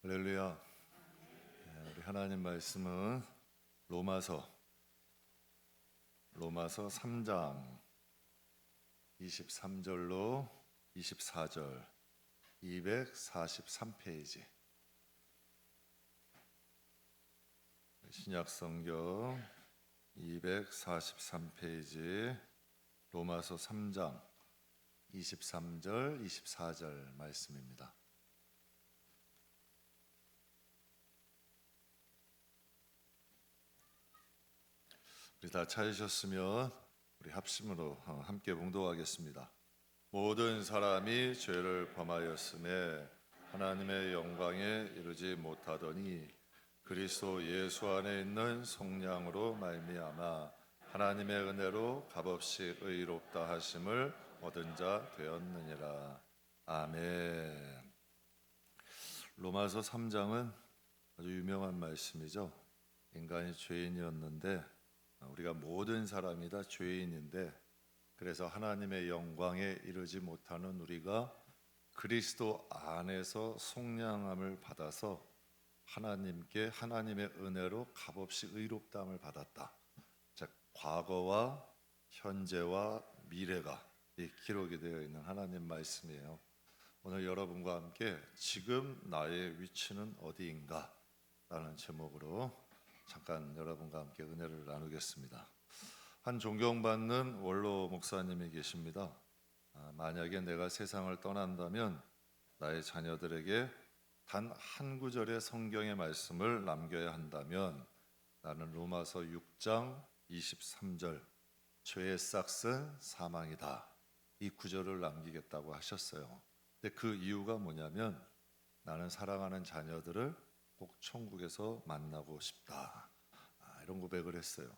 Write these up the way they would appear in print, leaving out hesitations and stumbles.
할렐루야. 우리 하나님 말씀은 로마서 3장 23절로 24절 243페이지 신약성경 243페이지 로마서 3장 23절 24절 말씀입니다. 우리 다 찾으셨으면 우리 합심으로 함께 봉독하겠습니다. 모든 사람이 죄를 범하였음에 하나님의 영광에 이르지 못하더니 그리스도 예수 안에 있는 성령으로 말미암아 하나님의 은혜로 값없이 의롭다 하심을 얻은 자 되었느니라. 아멘. 로마서 3장은 아주 유명한 말씀이죠. 인간이 죄인이었는데 우리가 모든 사람이 다 죄인인데 그래서 하나님의 영광에 이르지 못하는 우리가 그리스도 안에서 속량함을 받아서 하나님께 하나님의 은혜로 값없이 의롭다함을 받았다. 자, 과거와 현재와 미래가 기록이 되어 있는 하나님 말씀이에요. 오늘 여러분과 함께 지금 나의 위치는 어디인가 라는 제목으로 잠깐 여러분과 함께 은혜를 나누겠습니다. 한 존경받는 원로 목사님이 계십니다. 만약에 내가 세상을 떠난다면 나의 자녀들에게 단 한 구절의 성경의 말씀을 남겨야 한다면 나는 로마서 6장 23절 죄의 싹은 사망이다, 이 구절을 남기겠다고 하셨어요. 근데 그 이유가 뭐냐면 나는 사랑하는 자녀들을 꼭 천국에서 만나고 싶다, 이런 고백을 했어요.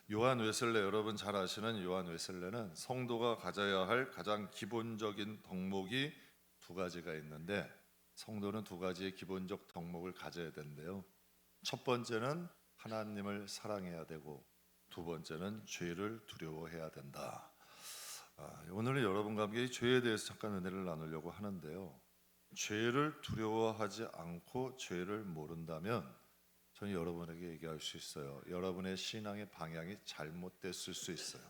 요한 웨슬레, 여러분 잘 아시는 요한 웨슬레는 성도가 가져야 할 가장 기본적인 덕목이 두 가지가 있는데 성도는 두 가지의 기본적 덕목을 가져야 된대요. 첫 번째는 하나님을 사랑해야 되고 두 번째는 죄를 두려워해야 된다. 오늘은 여러분과 함께 이 죄에 대해서 잠깐 은혜를 나누려고 하는데요. 죄를 두려워하지 않고 죄를 모른다면 저는 여러분에게 얘기할 수 있어요. 여러분의 신앙의 방향이 잘못됐을 수 있어요.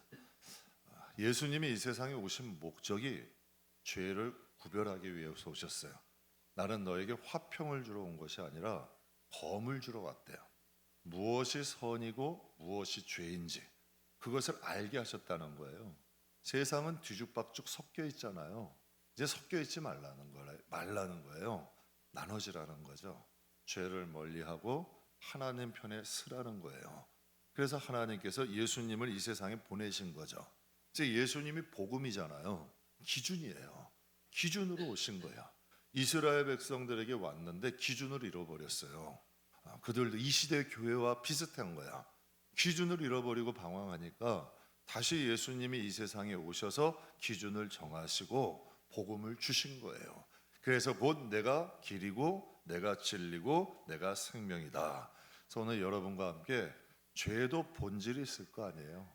예수님이 이 세상에 오신 목적이 죄를 구별하기 위해서 오셨어요. 나는 너에게 화평을 주러 온 것이 아니라 검을 주러 왔대요. 무엇이 선이고 무엇이 죄인지 그것을 알게 하셨다는 거예요. 세상은 뒤죽박죽 섞여 있잖아요. 이제 섞여 있지 말라는 거예요. 나눠지라는 거죠. 죄를 멀리하고 하나님 편에 서라는 거예요. 그래서 하나님께서 예수님을 이 세상에 보내신 거죠. 이제 예수님이 복음이잖아요. 기준이에요. 기준으로 오신 거야. 이스라엘 백성들에게 왔는데 기준을 잃어버렸어요. 그들도 이 시대 교회와 비슷한 거야. 기준을 잃어버리고 방황하니까 다시 예수님이 이 세상에 오셔서 기준을 정하시고 복음을 주신 거예요. 그래서 곧 내가 길이고 내가 진리고 내가 생명이다. 그래서 오늘 여러분과 함께 죄도 본질이 있을 거 아니에요.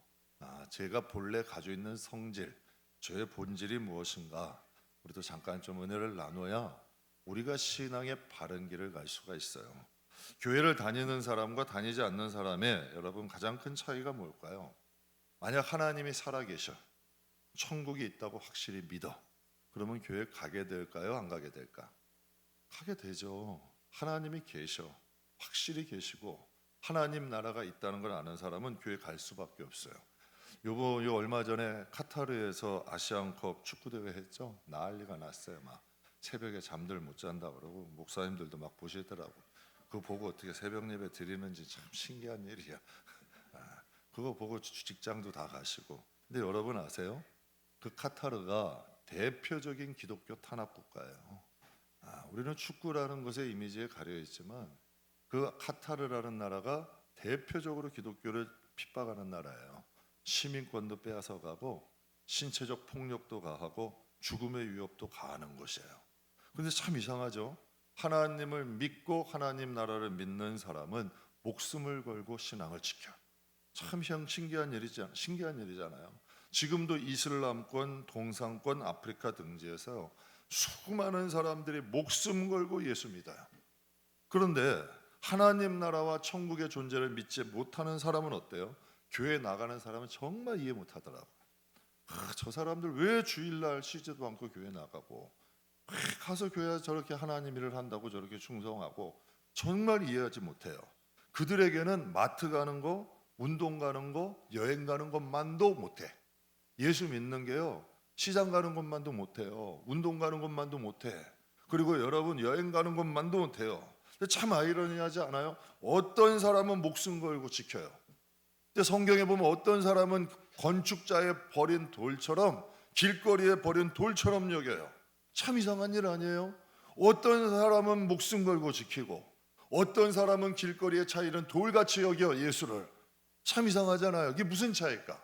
죄가 본래 가지고 있는 성질, 죄의 본질이 무엇인가, 우리도 잠깐 좀 은혜를 나눠야 우리가 신앙의 바른 길을 갈 수가 있어요. 교회를 다니는 사람과 다니지 않는 사람의 여러분 가장 큰 차이가 뭘까요? 만약 하나님이 살아계셔, 천국이 있다고 확실히 믿어, 그러면 교회 가게 될까요? 안 가게 될까? 가게 되죠. 하나님이 계셔, 확실히 계시고 하나님 나라가 있다는 걸 아는 사람은 교회 갈 수밖에 없어요. 요 얼마 전에 카타르에서 아시안컵 축구대회 했죠. 난리가 났어요. 막 새벽에 잠들 못 잔다 그러고 목사님들도 막 보시더라고. 그거 보고 어떻게 새벽 예배 드리는지 참 신기한 일이야. 그거 보고 직장도 다 가시고. 근데 여러분 아세요? 그 카타르가 대표적인 기독교 탄압 국가예요. 우리는 축구라는 것에 이미지에 가려 있지만 그 카타르라는 나라가 대표적으로 기독교를 핍박하는 나라예요. 시민권도 빼앗아가고 신체적 폭력도 가하고 죽음의 위협도 가하는 곳이에요. 그런데 참 이상하죠. 하나님을 믿고 하나님 나라를 믿는 사람은 목숨을 걸고 신앙을 지켜. 참 신기한 일이잖아요. 지금도 이슬람권, 동상권, 아프리카 등지에서 수많은 사람들이 목숨 걸고 예수 믿어요. 그런데 하나님 나라와 천국의 존재를 믿지 못하는 사람은 어때요? 교회 나가는 사람은 정말 이해 못하더라고요. 저 사람들 왜 주일날 쉬지도 않고 교회 나가고, 왜 가서 교회 저렇게 하나님 일을 한다고 저렇게 충성하고, 정말 이해하지 못해요. 그들에게는 마트 가는 거, 운동 가는 거, 여행 가는 것만도 못해. 예수 믿는 게요, 시장 가는 것만도 못해요. 운동 가는 것만도 못해. 그리고 여러분 여행 가는 것만도 못해요. 참 아이러니하지 않아요? 어떤 사람은 목숨 걸고 지켜요. 근데 성경에 보면 어떤 사람은 건축자의 버린 돌처럼, 길거리에 버린 돌처럼 여겨요. 참 이상한 일 아니에요? 어떤 사람은 목숨 걸고 지키고, 어떤 사람은 길거리에 차이는 돌같이 여겨 예수를. 참 이상하잖아요. 이게 무슨 차이일까?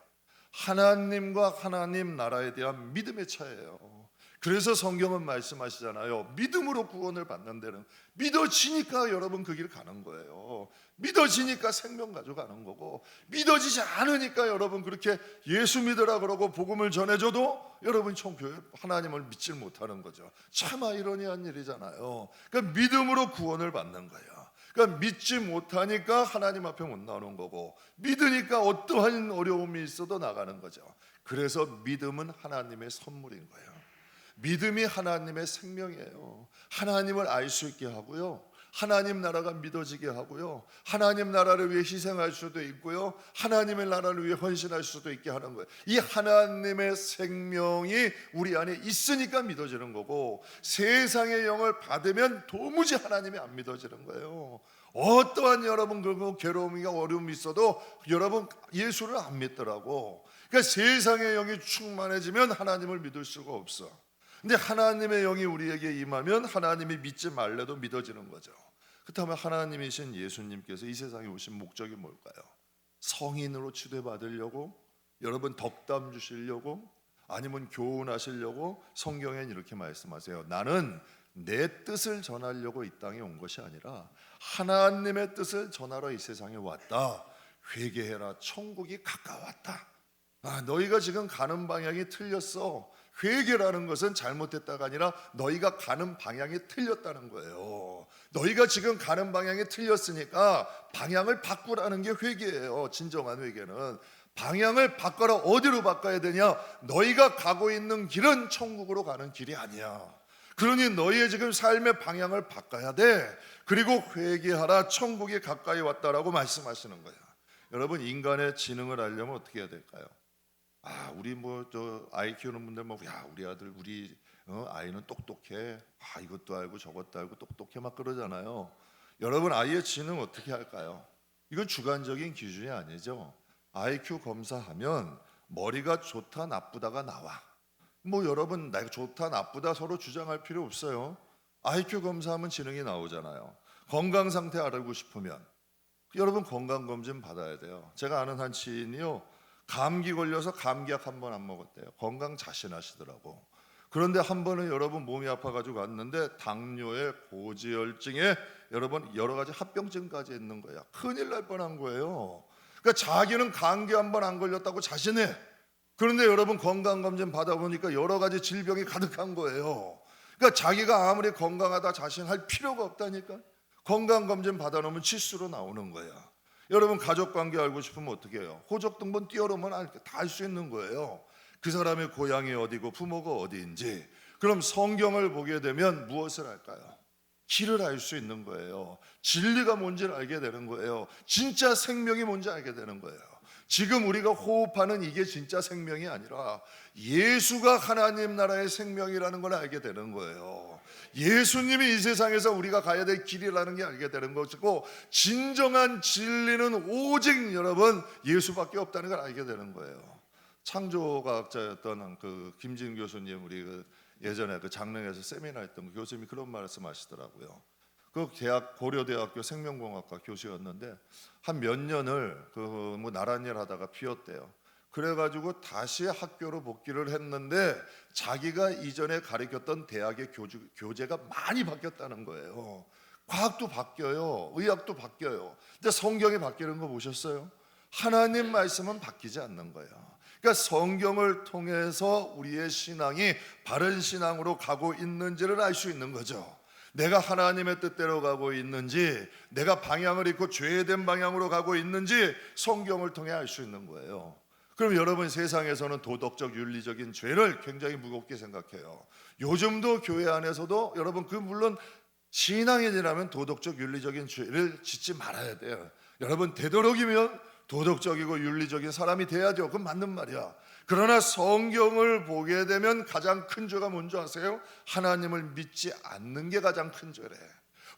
하나님과 하나님 나라에 대한 믿음의 차이예요. 그래서 성경은 말씀하시잖아요. 믿음으로 구원을 받는 데는, 믿어지니까 여러분 그 길 가는 거예요. 믿어지니까 생명 가져가는 거고, 믿어지지 않으니까 여러분 그렇게 예수 믿으라 그러고 복음을 전해줘도 여러분 총교회 하나님을 믿질 못하는 거죠. 참 아이러니한 일이잖아요. 그러니까 믿음으로 구원을 받는 거예요. 그러니까 믿지 못하니까 하나님 앞에 못 나오는 거고, 믿으니까 어떠한 어려움이 있어도 나가는 거죠. 그래서 믿음은 하나님의 선물인 거예요. 믿음이 하나님의 생명이에요. 하나님을 알 수 있게 하고요, 하나님 나라가 믿어지게 하고요, 하나님 나라를 위해 희생할 수도 있고요, 하나님의 나라를 위해 헌신할 수도 있게 하는 거예요. 이 하나님의 생명이 우리 안에 있으니까 믿어지는 거고, 세상의 영을 받으면 도무지 하나님이 안 믿어지는 거예요. 어떠한 여러분 그리고 괴로움이나 어려움이 있어도 여러분 예수를 안 믿더라고. 그러니까 세상의 영이 충만해지면 하나님을 믿을 수가 없어. 근데 하나님의 영이 우리에게 임하면 하나님이 믿지 말래도 믿어지는 거죠. 그렇다면 하나님이신 예수님께서 이 세상에 오신 목적이 뭘까요? 성인으로 치료받으려고, 여러분 덕담 주시려고, 아니면 교훈하시려고? 성경엔 이렇게 말씀하세요. 나는 내 뜻을 전하려고 이 땅에 온 것이 아니라 하나님의 뜻을 전하러 이 세상에 왔다. 회개해라, 천국이 가까웠다. 너희가 지금 가는 방향이 틀렸어. 회개라는 것은 잘못됐다가 아니라 너희가 가는 방향이 틀렸다는 거예요. 너희가 지금 가는 방향이 틀렸으니까 방향을 바꾸라는 게 회개예요. 진정한 회개는 방향을 바꿔라. 어디로 바꿔야 되냐? 너희가 가고 있는 길은 천국으로 가는 길이 아니야. 그러니 너희의 지금 삶의 방향을 바꿔야 돼. 그리고 회개하라, 천국이 가까이 왔다라고 말씀하시는 거야. 여러분, 인간의 지능을 알려면 어떻게 해야 될까요? 우리 아이 키우는 분들 우리 아들, 우리 아이는 똑똑해. 이것도 알고 저것도 알고 똑똑해 막 그러잖아요. 여러분, 아이의 지능 어떻게 할까요? 이건 주관적인 기준이 아니죠. IQ 검사하면 머리가 좋다 나쁘다가 나와. 여러분 내가 좋다 나쁘다 서로 주장할 필요 없어요. IQ 검사하면 지능이 나오잖아요. 건강 상태 알고 싶으면 여러분 건강검진 받아야 돼요. 제가 아는 한 지인이요, 감기 걸려서 감기약 한 번 안 먹었대요. 건강 자신하시더라고. 그런데 한 번은 여러분 몸이 아파가지고 갔는데 당뇨에 고지혈증에 여러분 여러 가지 합병증까지 있는 거야. 큰일 날 뻔한 거예요. 그러니까 자기는 감기 한 번 안 걸렸다고 자신해. 그런데 여러분 건강검진 받아보니까 여러 가지 질병이 가득한 거예요. 그러니까 자기가 아무리 건강하다 자신할 필요가 없다니까. 건강검진 받아놓으면 치수로 나오는 거야. 여러분 가족관계 알고 싶으면 어떻게 해요? 호적등본 띄워놓으면 다 알 수 있는 거예요. 그 사람의 고향이 어디고 부모가 어디인지. 그럼 성경을 보게 되면 무엇을 할까요? 길을 알 수 있는 거예요. 진리가 뭔지를 알게 되는 거예요. 진짜 생명이 뭔지 알게 되는 거예요. 지금 우리가 호흡하는 이게 진짜 생명이 아니라 예수가 하나님 나라의 생명이라는 걸 알게 되는 거예요. 예수님이 이 세상에서 우리가 가야 될 길이라는 게 알게 되는 것이고, 진정한 진리는 오직 여러분 예수밖에 없다는 걸 알게 되는 거예요. 창조과학자였던 그 김진 교수님, 우리 예전에 장릉에서 세미나 했던 그 교수님이 그런 말씀하시더라고요. 그 고려대학교 생명공학과 교수였는데 한 몇 년을 나란 일 하다가 비었대요. 그래가지고 다시 학교로 복귀를 했는데 자기가 이전에 가르쳤던 대학의 교재가 많이 바뀌었다는 거예요. 과학도 바뀌어요. 의학도 바뀌어요. 근데 성경이 바뀌는 거 보셨어요? 하나님 말씀은 바뀌지 않는 거예요. 그러니까 성경을 통해서 우리의 신앙이 바른 신앙으로 가고 있는지를 알 수 있는 거죠. 내가 하나님의 뜻대로 가고 있는지, 내가 방향을 잃고 죄된 방향으로 가고 있는지 성경을 통해 알 수 있는 거예요. 그럼 여러분, 세상에서는 도덕적 윤리적인 죄를 굉장히 무겁게 생각해요. 요즘도 교회 안에서도 여러분, 물론 신앙인이라면 도덕적 윤리적인 죄를 짓지 말아야 돼요. 여러분, 되도록이면 도덕적이고 윤리적인 사람이 돼야죠. 그건 맞는 말이야. 그러나 성경을 보게 되면 가장 큰 죄가 뭔지 아세요? 하나님을 믿지 않는 게 가장 큰 죄래.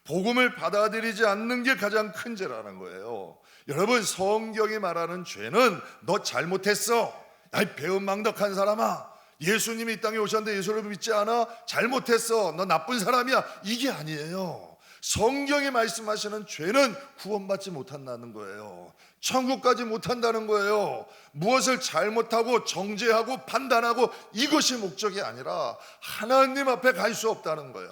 복음을 받아들이지 않는 게 가장 큰 죄라는 거예요. 여러분, 성경이 말하는 죄는 너 잘못했어, 야 배은망덕한 사람아, 예수님이 이 땅에 오셨는데 예수를 믿지 않아? 잘못했어, 너 나쁜 사람이야, 이게 아니에요. 성경이 말씀하시는 죄는 구원받지 못한다는 거예요. 천국까지 못한다는 거예요. 무엇을 잘못하고 정죄하고 판단하고 이것이 목적이 아니라 하나님 앞에 갈 수 없다는 거야.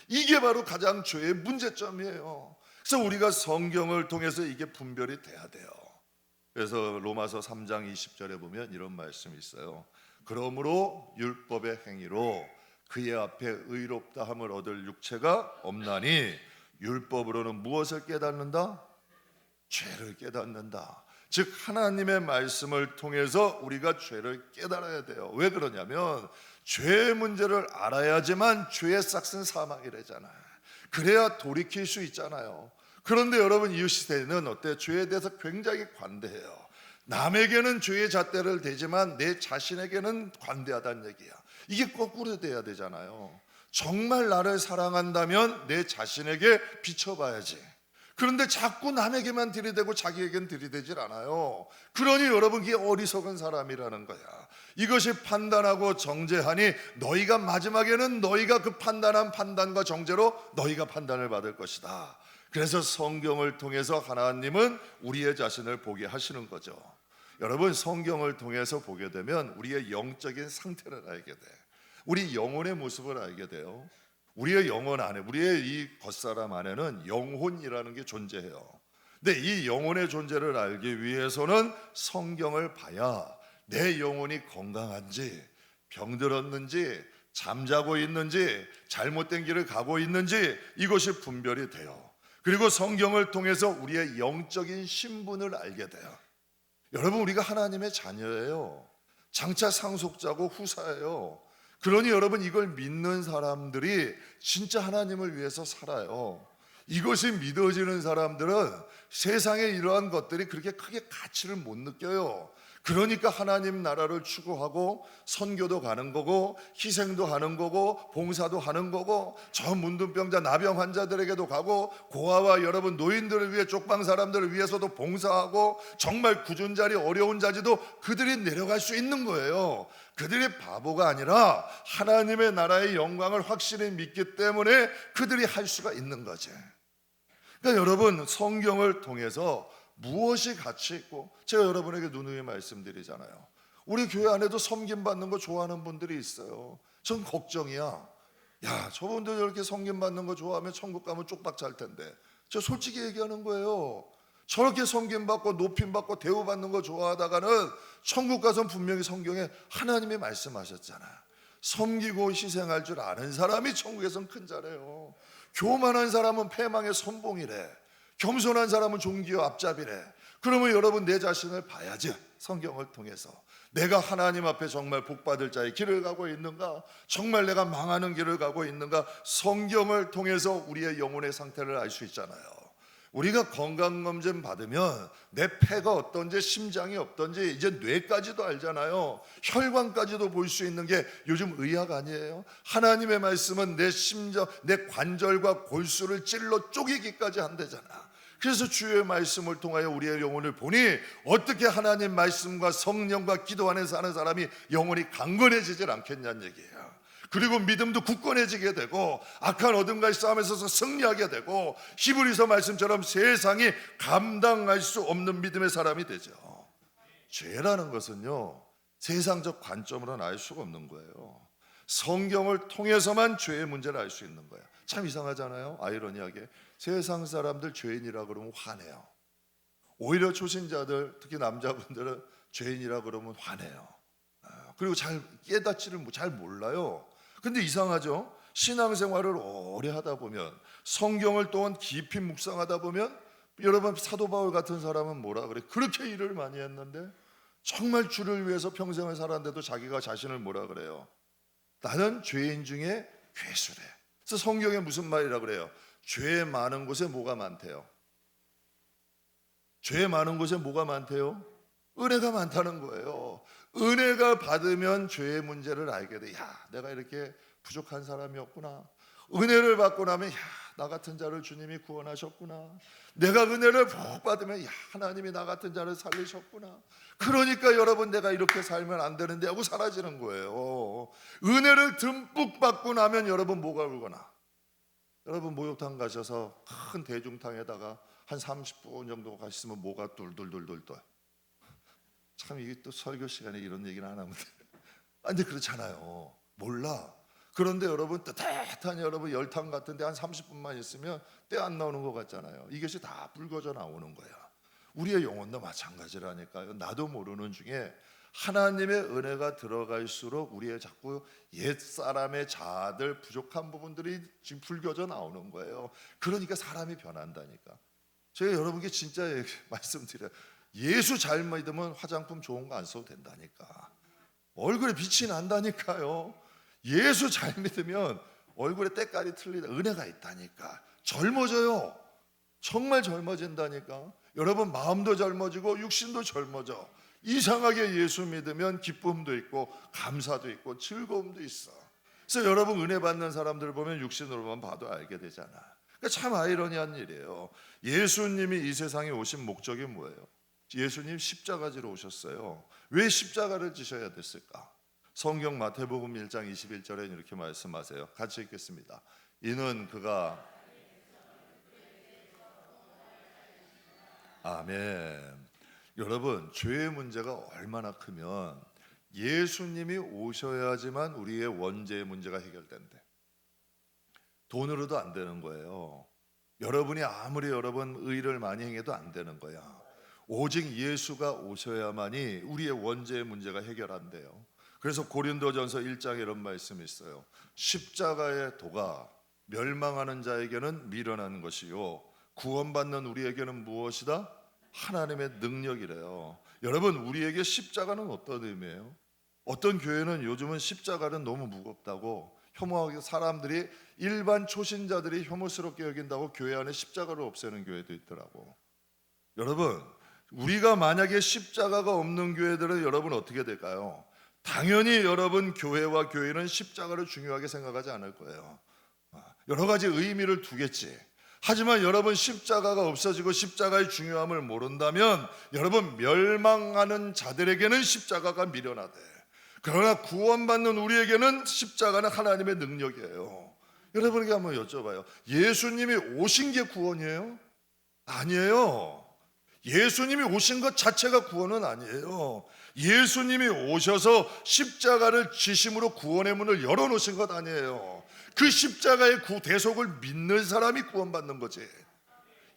이게 바로 가장 죄의 문제점이에요. 그래서 우리가 성경을 통해서 이게 분별이 돼야 돼요. 그래서 로마서 3장 20절에 보면 이런 말씀이 있어요. 그러므로 율법의 행위로 그의 앞에 의롭다 함을 얻을 육체가 없나니 율법으로는 무엇을 깨닫는다? 죄를 깨닫는다. 즉 하나님의 말씀을 통해서 우리가 죄를 깨달아야 돼요. 왜 그러냐면 죄의 문제를 알아야지만 죄의 싹은 사망이래잖아요. 그래야 돌이킬 수 있잖아요. 그런데 여러분, 이 시대는 어때? 죄에 대해서 굉장히 관대해요. 남에게는 죄의 잣대를 대지만 내 자신에게는 관대하다는 얘기야. 이게 거꾸로 돼야 되잖아요. 정말 나를 사랑한다면 내 자신에게 비춰봐야지. 그런데 자꾸 남에게만 들이대고 자기에겐 들이대질 않아요. 그러니 여러분, 이게 어리석은 사람이라는 거야. 이것이 판단하고 정죄하니 너희가 마지막에는 너희가 그 판단한 판단과 정죄로 너희가 판단을 받을 것이다. 그래서 성경을 통해서 하나님은 우리의 자신을 보게 하시는 거죠. 여러분, 성경을 통해서 보게 되면 우리의 영적인 상태를 알게 돼. 우리 영혼의 모습을 알게 돼요. 우리의 영혼 안에, 우리의 이 겉사람 안에는 영혼이라는 게 존재해요. 근데 이 영혼의 존재를 알기 위해서는 성경을 봐야 내 영혼이 건강한지, 병들었는지, 잠자고 있는지, 잘못된 길을 가고 있는지 이것이 분별이 돼요. 그리고 성경을 통해서 우리의 영적인 신분을 알게 돼요. 여러분, 우리가 하나님의 자녀예요. 장차 상속자고 후사예요. 그러니 여러분, 이걸 믿는 사람들이 진짜 하나님을 위해서 살아요. 이것이 믿어지는 사람들은 세상에 이러한 것들이 그렇게 크게 가치를 못 느껴요. 그러니까 하나님 나라를 추구하고 선교도 가는 거고 희생도 하는 거고 봉사도 하는 거고 저 문둥병자 나병 환자들에게도 가고 고아와 여러분 노인들을 위해 쪽방 사람들을 위해서도 봉사하고 정말 굳은 자리 어려운 자리도 그들이 내려갈 수 있는 거예요. 그들이 바보가 아니라 하나님의 나라의 영광을 확실히 믿기 때문에 그들이 할 수가 있는 거지. 그러니까 여러분, 성경을 통해서 무엇이 가치 있고, 제가 여러분에게 누누이 말씀드리잖아요. 우리 교회 안에도 섬김 받는 거 좋아하는 분들이 있어요. 전 걱정이야. 야, 저분들 이렇게 섬김 받는 거 좋아하면 천국 가면 쪽박 잘 텐데. 저 솔직히 얘기하는 거예요. 저렇게 섬김 받고 높임 받고 대우 받는 거 좋아하다가는 천국 가서 분명히 성경에 하나님이 말씀하셨잖아. 섬기고 희생할 줄 아는 사람이 천국에선 큰 자래요. 교만한 사람은 패망의 선봉이래. 겸손한 사람은 종기와 앞잡이래. 그러면 여러분, 내 자신을 봐야지. 성경을 통해서 내가 하나님 앞에 정말 복받을 자의 길을 가고 있는가, 정말 내가 망하는 길을 가고 있는가, 성경을 통해서 우리의 영혼의 상태를 알 수 있잖아요. 우리가 건강검진 받으면 내 폐가 어떤지, 심장이 어떤지, 이제 뇌까지도 알잖아요. 혈관까지도 볼 수 있는 게 요즘 의학 아니에요? 하나님의 말씀은 내 심장, 내 관절과 골수를 찔러 쪼개기까지 한대잖아. 그래서 주의 말씀을 통하여 우리의 영혼을 보니 어떻게 하나님 말씀과 성령과 기도 안에서 사는 사람이 영혼이 강건해지질 않겠냐는 얘기예요. 그리고 믿음도 굳건해지게 되고 악한 어둠과의 싸움에서 승리하게 되고 히브리서 말씀처럼 세상이 감당할 수 없는 믿음의 사람이 되죠. 죄라는 것은요, 세상적 관점으로는 알 수가 없는 거예요. 성경을 통해서만 죄의 문제를 알 수 있는 거예요. 참 이상하잖아요. 아이러니하게 세상 사람들 죄인이라 그러면 화내요. 오히려 초신자들, 특히 남자분들은 죄인이라 그러면 화내요. 그리고 잘 깨닫지를 잘 몰라요. 근데 이상하죠? 신앙생활을 오래 하다 보면, 성경을 또한 깊이 묵상하다 보면, 여러분 사도 바울 같은 사람은 뭐라 그래? 그렇게 일을 많이 했는데 정말 주를 위해서 평생을 살았는데도 자기가 자신을 뭐라 그래요? 나는 죄인 중에 괴수래. 그래서 성경에 무슨 말이라 그래요? 죄 많은 곳에 뭐가 많대요? 죄 많은 곳에 뭐가 많대요? 은혜가 많다는 거예요. 은혜가 받으면 죄의 문제를 알게 돼. 야, 내가 이렇게 부족한 사람이었구나. 은혜를 받고 나면 야, 나 같은 자를 주님이 구원하셨구나. 내가 은혜를 복 받으면 야, 하나님이 나 같은 자를 살리셨구나. 그러니까 여러분 내가 이렇게 살면 안 되는데 하고 사라지는 거예요. 은혜를 듬뿍 받고 나면 여러분 뭐가 울거나, 여러분 목욕탕 가셔서 큰 대중탕에다가 한 30분 정도 가시면 뭐가 뚫뚫뚫뚫 떠요. 참 이게 또 설교 시간에 이런 얘기를 안 하면 돼. 근데 그렇잖아요. 몰라. 그런데 여러분 따뜻한 여러분 열탕 같은데 한 30분만 있으면 때 안 나오는 것 같잖아요. 이것이 다 붉어져 나오는 거야. 우리의 영혼도 마찬가지라니까요. 나도 모르는 중에 하나님의 은혜가 들어갈수록 우리의 자꾸 옛사람의 자아들, 부족한 부분들이 지금 붉어져 나오는 거예요. 그러니까 사람이 변한다니까. 제가 여러분께 진짜 말씀드려요. 예수 잘 믿으면 화장품 좋은 거 안 써도 된다니까. 얼굴에 빛이 난다니까요. 예수 잘 믿으면 얼굴에 때깔이 틀리다. 은혜가 있다니까. 젊어져요. 정말 젊어진다니까. 여러분 마음도 젊어지고 육신도 젊어져. 이상하게 예수 믿으면 기쁨도 있고 감사도 있고 즐거움도 있어. 그래서 여러분 은혜 받는 사람들 보면 육신으로만 봐도 알게 되잖아. 그러니까 참 아이러니한 일이에요. 예수님이 이 세상에 오신 목적이 뭐예요? 예수님 십자가 지러 오셨어요. 왜 십자가를 지셔야 됐을까? 성경 마태복음 1장 21절에 이렇게 말씀하세요. 같이 읽겠습니다. 이는 그가 아멘. 여러분 죄의 문제가 얼마나 크면 예수님이 오셔야지만 우리의 원죄의 문제가 해결된대. 돈으로도 안 되는 거예요. 여러분이 아무리 여러분 의를 많이 행해도 안 되는 거야. 오직 예수가 오셔야만이 우리의 원죄의 문제가 해결한대요. 그래서 고린도전서 1장에 이런 말씀이 있어요. 십자가의 도가 멸망하는 자에게는 미련한 것이요 구원받는 우리에게는 무엇이다? 하나님의 능력이래요. 여러분 우리에게 십자가는 어떤 의미예요? 어떤 교회는 요즘은 십자가는 너무 무겁다고 혐오하게 사람들이 일반 초신자들이 혐오스럽게 여긴다고 교회 안에 십자가를 없애는 교회도 있더라고. 여러분 우리가 만약에 십자가가 없는 교회들은 여러분 어떻게 될까요? 당연히 여러분 교회와 교회는 십자가를 중요하게 생각하지 않을 거예요. 여러 가지 의미를 두겠지. 하지만 여러분 십자가가 없어지고 십자가의 중요함을 모른다면 여러분 멸망하는 자들에게는 십자가가 미련하대. 그러나 구원받는 우리에게는 십자가는 하나님의 능력이에요. 여러분에게 한번 여쭤봐요. 예수님이 오신 게 구원이에요? 아니에요. 예수님이 오신 것 자체가 구원은 아니에요. 예수님이 오셔서 십자가를 지심으로 구원의 문을 열어놓으신 것 아니에요. 그 십자가의 대속을 믿는 사람이 구원받는 거지.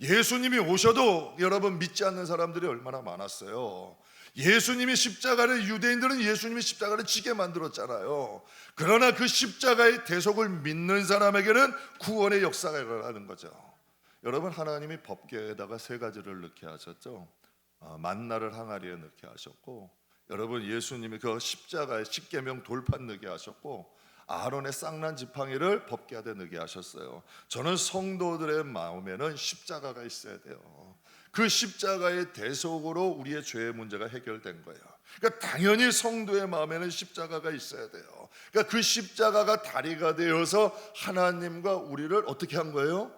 예수님이 오셔도 여러분 믿지 않는 사람들이 얼마나 많았어요. 예수님이 십자가를, 유대인들은 예수님이 십자가를 지게 만들었잖아요. 그러나 그 십자가의 대속을 믿는 사람에게는 구원의 역사가 일어나는 거죠. 여러분 하나님이 법궤에다가 세 가지를 넣게 하셨죠. 만나를 항아리에 넣게 하셨고, 여러분 예수님이 그 십자가에 십계명 돌판 넣게 하셨고, 아론의 쌍난 지팡이를 법궤에 넣게 하셨어요. 저는 성도들의 마음에는 십자가가 있어야 돼요. 그 십자가의 대속으로 우리의 죄의 문제가 해결된 거예요. 그러니까 당연히 성도의 마음에는 십자가가 있어야 돼요. 그러니까 그 십자가가 다리가 되어서 하나님과 우리를 어떻게 한 거예요?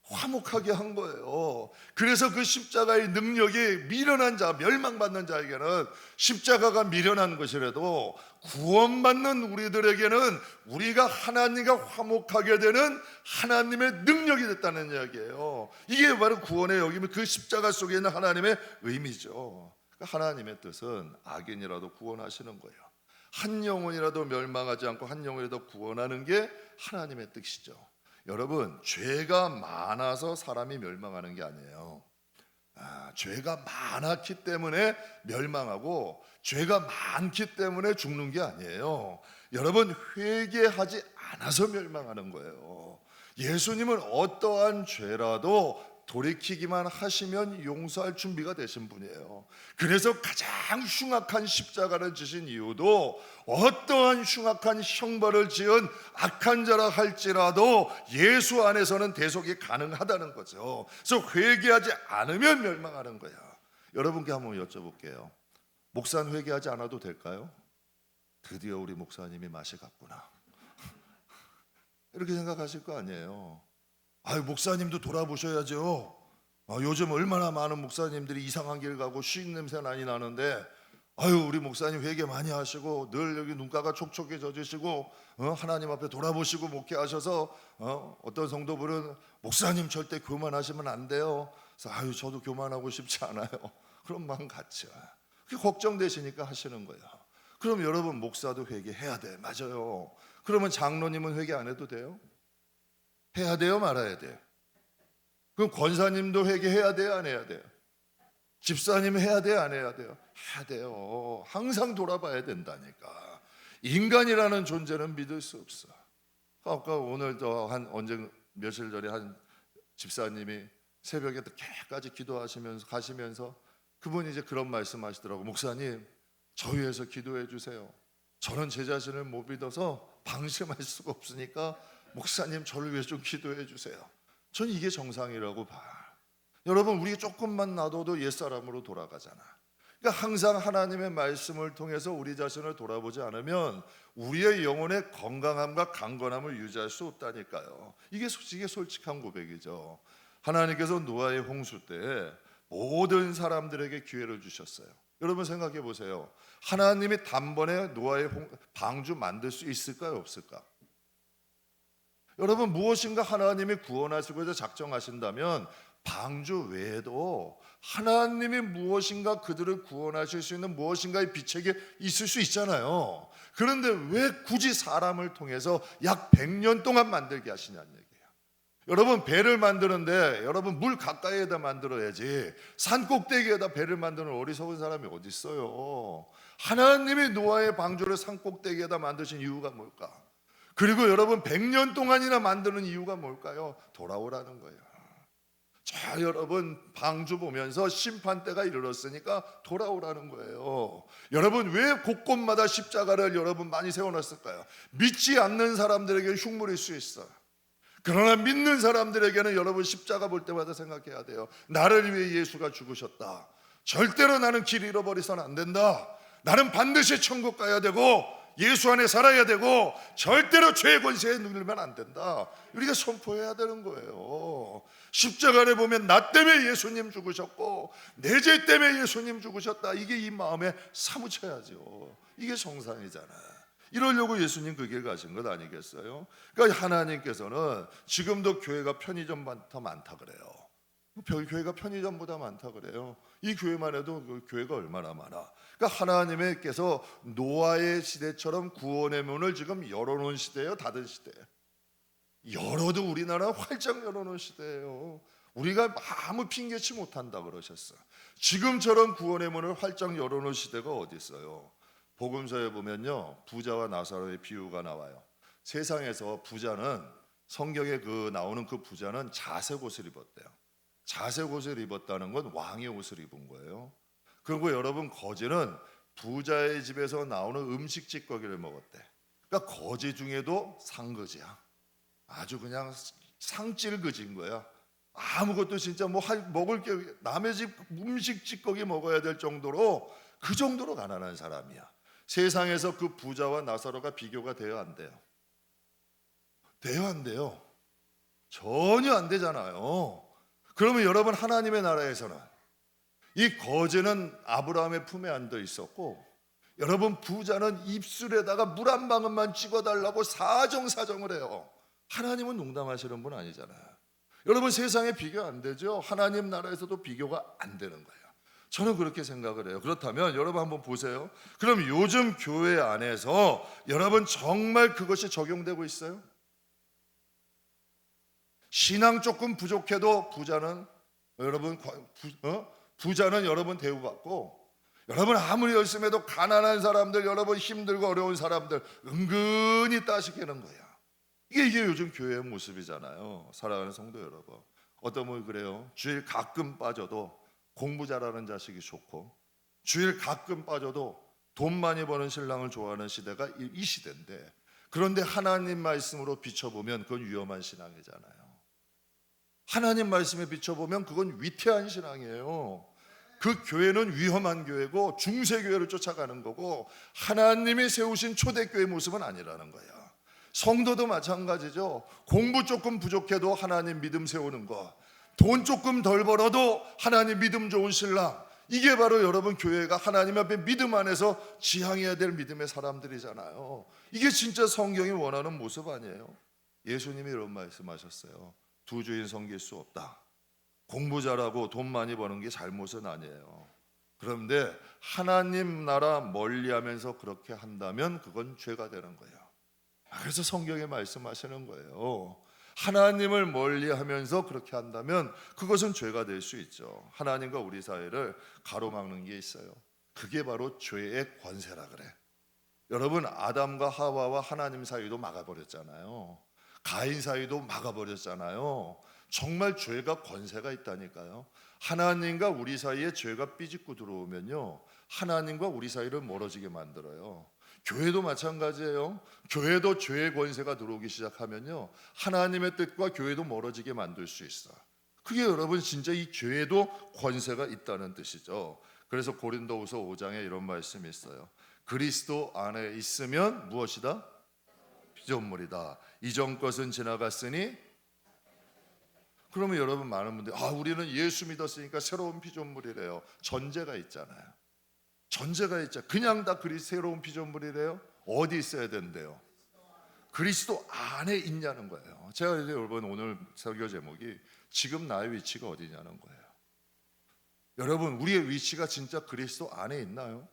화목하게 한 거예요. 그래서 그 십자가의 능력이 미련한 자, 멸망받는 자에게는 십자가가 미련한 것이라도 구원받는 우리들에게는 우리가 하나님과 화목하게 되는 하나님의 능력이 됐다는 이야기예요. 이게 바로 구원의 여김이 그 십자가 속에 있는 하나님의 의미죠. 그러니까 하나님의 뜻은 악인이라도 구원하시는 거예요. 한 영혼이라도 멸망하지 않고 한 영혼이라도 구원하는 게 하나님의 뜻이죠. 여러분 죄가 많아서 사람이 멸망하는 게 아니에요. 죄가 많았기 때문에 멸망하고 죄가 많기 때문에 죽는 게 아니에요. 여러분 회개하지 많아서 멸망하는 거예요. 예수님은 어떠한 죄라도 돌이키기만 하시면 용서할 준비가 되신 분이에요. 그래서 가장 흉악한 십자가를 지신 이유도 어떠한 흉악한 형벌을 지은 악한 자라 할지라도 예수 안에서는 대속이 가능하다는 거죠. 그래서 회개하지 않으면 멸망하는 거야. 여러분께 한번 여쭤볼게요. 목사는 회개하지 않아도 될까요? 드디어 우리 목사님이 맛이 갔구나 이렇게 생각하실 거 아니에요. 아유, 목사님도 돌아보셔야죠. 요즘 얼마나 많은 목사님들이 이상한 길 가고 쉰 냄새 많이 나는데, 아유, 우리 목사님 회개 많이 하시고 늘 여기 눈가가 촉촉해져지시고 하나님 앞에 돌아보시고 목회하셔서 어떤 성도분은 목사님 절대 교만하시면 안 돼요. 그래서 아유, 저도 교만하고 싶지 않아요. 그런 마음 같죠. 그게 걱정되시니까 하시는 거예요. 그럼 여러분, 목사도 회개해야 돼. 맞아요. 그러면 장로님은 회개 안 해도 돼요? 해야 돼요, 말아야 돼요? 그럼 권사님도 회개해야 돼요, 안 해야 돼요? 집사님 해야 돼요, 안 해야 돼요? 해야 돼요. 항상 돌아봐야 된다니까. 인간이라는 존재는 믿을 수 없어. 아까 오늘도 언제 며칠 전에 한 집사님이 새벽에 늦게까지 기도하시면서 가시면서 그분이 이제 그런 말씀하시더라고. 목사님, 저 위해서 기도해 주세요. 저는 제 자신을 못 믿어서 방심할 수가 없으니까 목사님, 저를 위해 좀 기도해 주세요. 전 이게 정상이라고 봐. 여러분, 우리 조금만 놔둬도 옛사람으로 돌아가잖아. 그러니까 항상 하나님의 말씀을 통해서 우리 자신을 돌아보지 않으면 우리의 영혼의 건강함과 강건함을 유지할 수 없다니까요. 이게 솔직한 고백이죠. 하나님께서 노아의 홍수 때 모든 사람들에게 기회를 주셨어요. 여러분 생각해 보세요. 하나님이 단번에 노아의 방주 만들 수 있을까요, 없을까? 여러분, 무엇인가 하나님이 구원하시고 해서 작정하신다면 방주 외에도 하나님이 무엇인가 그들을 구원하실 수 있는 무엇인가의 비책이 있을 수 있잖아요. 그런데 왜 굳이 사람을 통해서 약 100년 동안 만들게 하시냐는 얘기예요. 여러분, 배를 만드는데 여러분 물 가까이에다 만들어야지 산 꼭대기에다 배를 만드는 어리석은 사람이 어디 있어요. 하나님이 노아의 방주를 산 꼭대기에다 만드신 이유가 뭘까? 그리고 여러분 100년 동안이나 만드는 이유가 뭘까요? 돌아오라는 거예요. 자, 여러분 방주 보면서 심판대가 이르렀으니까 돌아오라는 거예요. 여러분, 왜 곳곳마다 십자가를 여러분 많이 세워놨을까요? 믿지 않는 사람들에게 흉물일 수 있어요. 그러나 믿는 사람들에게는 여러분 십자가 볼 때마다 생각해야 돼요. 나를 위해 예수가 죽으셨다. 절대로 나는 길 잃어버리서는 안 된다. 나는 반드시 천국 가야 되고 예수 안에 살아야 되고 절대로 죄의 권세에 눌리면 안 된다. 우리가 선포해야 되는 거예요. 십자가를 보면 나 때문에 예수님 죽으셨고 내 죄 때문에 예수님 죽으셨다. 이게 이 마음에 사무쳐야죠. 이게 정상이잖아. 이러려고 예수님 그 길 가신 것 아니겠어요? 그러니까 하나님께서는 지금도 교회가 편의점보다 많다 그래요. 교회가 편의점보다 많다 그래요. 이 교회만 해도 그 교회가 얼마나 많아. 그러니까 하나님께서 노아의 시대처럼 구원의 문을 지금 열어놓은 시대예요, 닫은 시대예요? 열어도 우리나라 활짝 열어놓은 시대예요. 우리가 아무 핑계치 못한다 그러셨어. 지금처럼 구원의 문을 활짝 열어놓은 시대가 어디 있어요? 복음서에 보면요, 부자와 나사로의 비유가 나와요. 세상에서 부자는, 성경에 나오는 그 부자는 자색 옷을 입었대요. 자색 옷을 입었다는 건 왕의 옷을 입은 거예요. 그리고 여러분, 거지는 부자의 집에서 나오는 음식 찌꺼기를 먹었대. 그러니까 거지 중에도 상거지야. 아주 그냥 상찔거지인 거야. 아무것도 진짜 먹을 게, 남의 집 음식 찌꺼기 먹어야 될 정도로, 그 정도로 가난한 사람이야. 세상에서 그 부자와 나사로가 비교가 돼요, 안 돼요? 돼요, 안 돼요? 전혀 안 되잖아요. 그러면 여러분, 하나님의 나라에서는 이 거지는 아브라함의 품에 앉아 있었고, 여러분 부자는 입술에다가 물 한 방울만 찍어달라고 사정사정을 해요. 하나님은 농담하시는 분 아니잖아요. 여러분, 세상에 비교 안 되죠? 하나님 나라에서도 비교가 안 되는 거예요. 저는 그렇게 생각을 해요. 그렇다면 여러분 한번 보세요. 그럼 요즘 교회 안에서 여러분 정말 그것이 적용되고 있어요? 신앙 조금 부족해도 부자는 여러분 부자는 여러분 대우받고, 여러분 아무리 열심히 해도 가난한 사람들, 여러분 힘들고 어려운 사람들 은근히 따시게 하는 거야. 이게 요즘 교회의 모습이잖아요. 사랑하는 성도 여러분, 어떤 분이 그래요. 주일 가끔 빠져도 공부 잘하는 자식이 좋고, 주일 가끔 빠져도 돈 많이 버는 신랑을 좋아하는 시대가 이 시대인데, 그런데 하나님 말씀으로 비춰보면 그건 위험한 신앙이잖아요. 하나님 말씀에 비춰보면 그건 위태한 신앙이에요. 그 교회는 위험한 교회고 중세교회를 쫓아가는 거고, 하나님이 세우신 초대교회 모습은 아니라는 거예요. 성도도 마찬가지죠. 공부 조금 부족해도 하나님 믿음 세우는 거, 돈 조금 덜 벌어도 하나님 믿음 좋은 신랑, 이게 바로 여러분 교회가 하나님 앞에 믿음 안에서 지향해야 될 믿음의 사람들이잖아요. 이게 진짜 성경이 원하는 모습 아니에요? 예수님이 이런 말씀하셨어요. 두 주인 섬길 수 없다. 공부 잘하고 돈 많이 버는 게 잘못은 아니에요. 그런데 하나님 나라 멀리하면서 그렇게 한다면 그건 죄가 되는 거예요. 그래서 성경에 말씀하시는 거예요. 하나님을 멀리하면서 그렇게 한다면 그것은 죄가 될 수 있죠. 하나님과 우리 사이를 가로막는 게 있어요. 그게 바로 죄의 권세라 그래. 여러분, 아담과 하와와 하나님 사이도 막아버렸잖아요. 가인 사이도 막아버렸잖아요. 정말 죄가 권세가 있다니까요. 하나님과 우리 사이에 죄가 삐짓고 들어오면요, 하나님과 우리 사이를 멀어지게 만들어요. 교회도 마찬가지예요. 교회도 죄의 권세가 들어오기 시작하면요, 하나님의 뜻과 교회도 멀어지게 만들 수 있어. 그게 여러분 진짜 이 죄에도 권세가 있다는 뜻이죠. 그래서 고린도후서 5장에 이런 말씀이 있어요. 그리스도 안에 있으면 무엇이다? 피조물이다. 이전 것은 지나갔으니. 그러면 여러분, 많은 분들이 우리는 예수 믿었으니까 새로운 피조물이래요. 전제가 있잖아요. 전제가 있죠. 그냥 다 새로운 피조물이래요? 어디 있어야 된대요? 그리스도 안에 있냐는 거예요. 제가 이제 여러분 오늘 설교 제목이 지금 나의 위치가 어디냐는 거예요. 여러분, 우리의 위치가 진짜 그리스도 안에 있나요?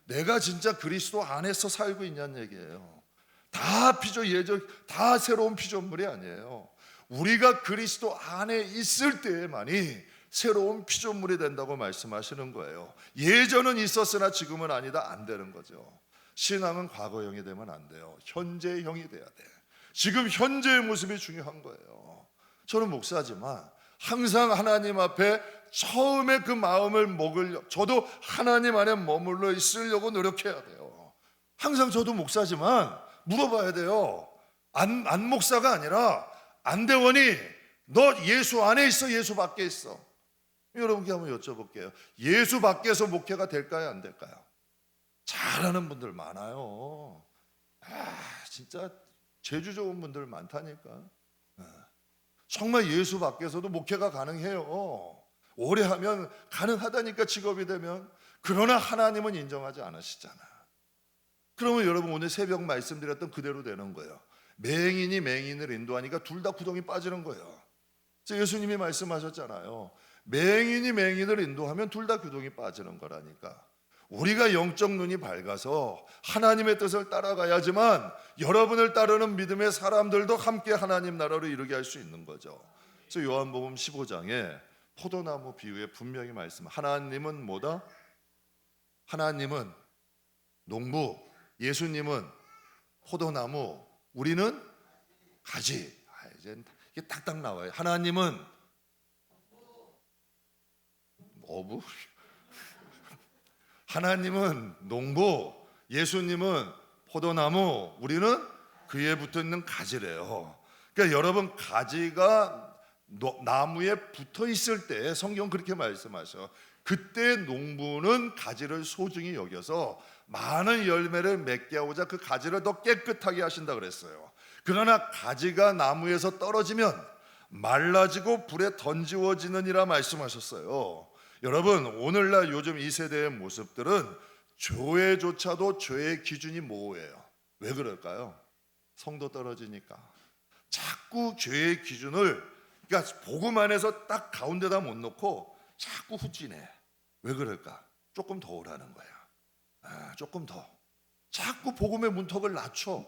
내가 진짜 그리스도 안에서 살고 있냐는 얘기예요. 다 새로운 피조물이 아니에요. 우리가 그리스도 안에 있을 때에만이 새로운 피조물이 된다고 말씀하시는 거예요. 예전은 있었으나 지금은 아니다, 안 되는 거죠. 신앙은 과거형이 되면 안 돼요. 현재형이 돼야 돼. 지금 현재의 모습이 중요한 거예요. 저는 목사지만 항상 하나님 앞에 처음에 그 마음을 저도 하나님 안에 머물러 있으려고 노력해야 돼요. 항상 저도 목사지만 물어봐야 돼요. 안 목사가 아니라 안대원이 너 예수 안에 있어, 예수 밖에 있어? 여러분께 한번 여쭤볼게요. 예수 밖에서 목회가 될까요, 안 될까요? 잘하는 분들 많아요. 진짜 재주 좋은 분들 많다니까. 정말 예수 밖에서도 목회가 가능해요. 오래 하면 가능하다니까, 직업이 되면. 그러나 하나님은 인정하지 않으시잖아. 그러면 여러분, 오늘 새벽 말씀드렸던 그대로 되는 거예요. 맹인이 맹인을 인도하니까 둘 다 구덩이 빠지는 거예요. 예수님이 말씀하셨잖아요. 맹인이 맹인을 인도하면 둘 다 구덩이 빠지는 거라니까. 우리가 영적 눈이 밝아서 하나님의 뜻을 따라가야지만 여러분을 따르는 믿음의 사람들도 함께 하나님 나라로 이루게 할 수 있는 거죠. 그래서 요한복음 15장에 포도나무 비유에 분명히 말씀. 하나님은 뭐다? 하나님은 농부, 예수님은 포도나무, 우리는 가지. 이제 이게 딱딱 나와요. 하나님은 어부, 하나님은 농부, 예수님은 포도나무, 우리는 그에 붙어 있는 가지래요. 그러니까 여러분, 가지가 나무에 붙어 있을 때 성경 그렇게 말씀하셔. 그때 농부는 가지를 소중히 여겨서 많은 열매를 맺게 하고자 그 가지를 더 깨끗하게 하신다 그랬어요. 그러나 가지가 나무에서 떨어지면 말라지고 불에 던지워지느니라 말씀하셨어요. 여러분, 오늘날 요즘 이 세대의 모습들은 교회조차도 죄의 기준이 모호해요. 왜 그럴까요? 성도 떨어지니까. 자꾸 죄의 기준을, 그러니까 복음 안에서 딱 가운데다 못 놓고 자꾸 후진해. 왜 그럴까? 조금 더 오라는 거야. 조금 더. 자꾸 복음의 문턱을 낮춰.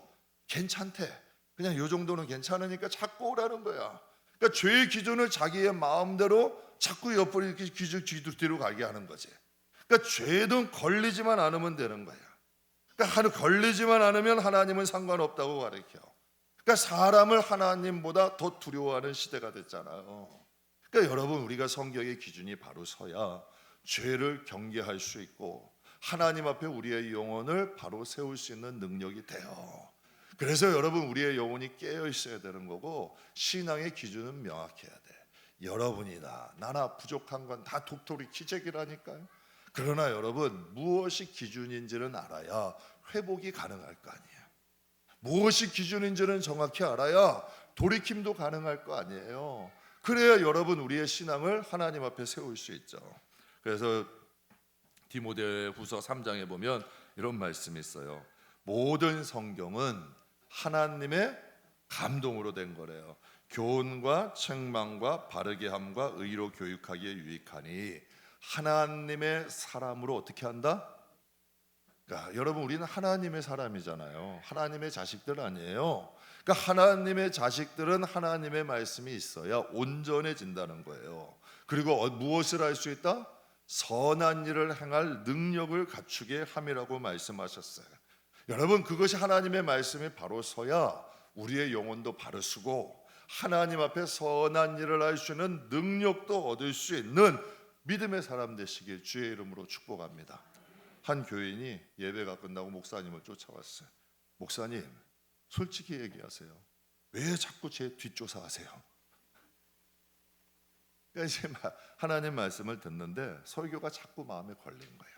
괜찮대. 그냥 요 정도는 괜찮으니까 자꾸 오라는 거야. 그러니까 죄의 기준을 자기의 마음대로 자꾸 옆으로 이렇게 뒤로 가게 하는 거지. 그러니까 죄는 걸리지만 않으면 되는 거야. 그러니까 걸리지만 않으면 하나님은 상관없다고 가르쳐. 그러니까 사람을 하나님보다 더 두려워하는 시대가 됐잖아요. 그러니까 여러분, 우리가 성경의 기준이 바로 서야 죄를 경계할 수 있고 하나님 앞에 우리의 영혼을 바로 세울 수 있는 능력이 돼요. 그래서 여러분, 우리의 영혼이 깨어 있어야 되는 거고 신앙의 기준은 명확해야 돼. 여러분이나 나나 부족한 건 다 독토리 기적이라니까요. 그러나 여러분, 무엇이 기준인지는 알아야 회복이 가능할 거 아니에요. 무엇이 기준인지는 정확히 알아야 돌이킴도 가능할 거 아니에요. 그래야 여러분, 우리의 신앙을 하나님 앞에 세울 수 있죠. 그래서 디모데후서 3장에 보면 이런 말씀이 있어요. 모든 성경은 하나님의 감동으로 된 거래요. 교훈과 책망과 바르게 함과 의로 교육하기에 유익하니 하나님의 사람으로 어떻게 한다? 그러니까 여러분, 우리는 하나님의 사람이잖아요. 하나님의 자식들 아니에요. 그러니까 하나님의 자식들은 하나님의 말씀이 있어야 온전해진다는 거예요. 그리고 무엇을 할 수 있다? 선한 일을 행할 능력을 갖추게 함이라고 말씀하셨어요. 여러분, 그것이 하나님의 말씀이 바로 서야 우리의 영혼도 바로 서고 하나님 앞에 선한 일을 할 수 있는 능력도 얻을 수 있는 믿음의 사람 되시길 주의 이름으로 축복합니다. 한 교인이 예배가 끝나고 목사님을 쫓아왔어요. 목사님, 솔직히 얘기하세요. 왜 자꾸 제 뒷조사하세요? 이제 하나님 말씀을 듣는데 설교가 자꾸 마음에 걸리는 거예요.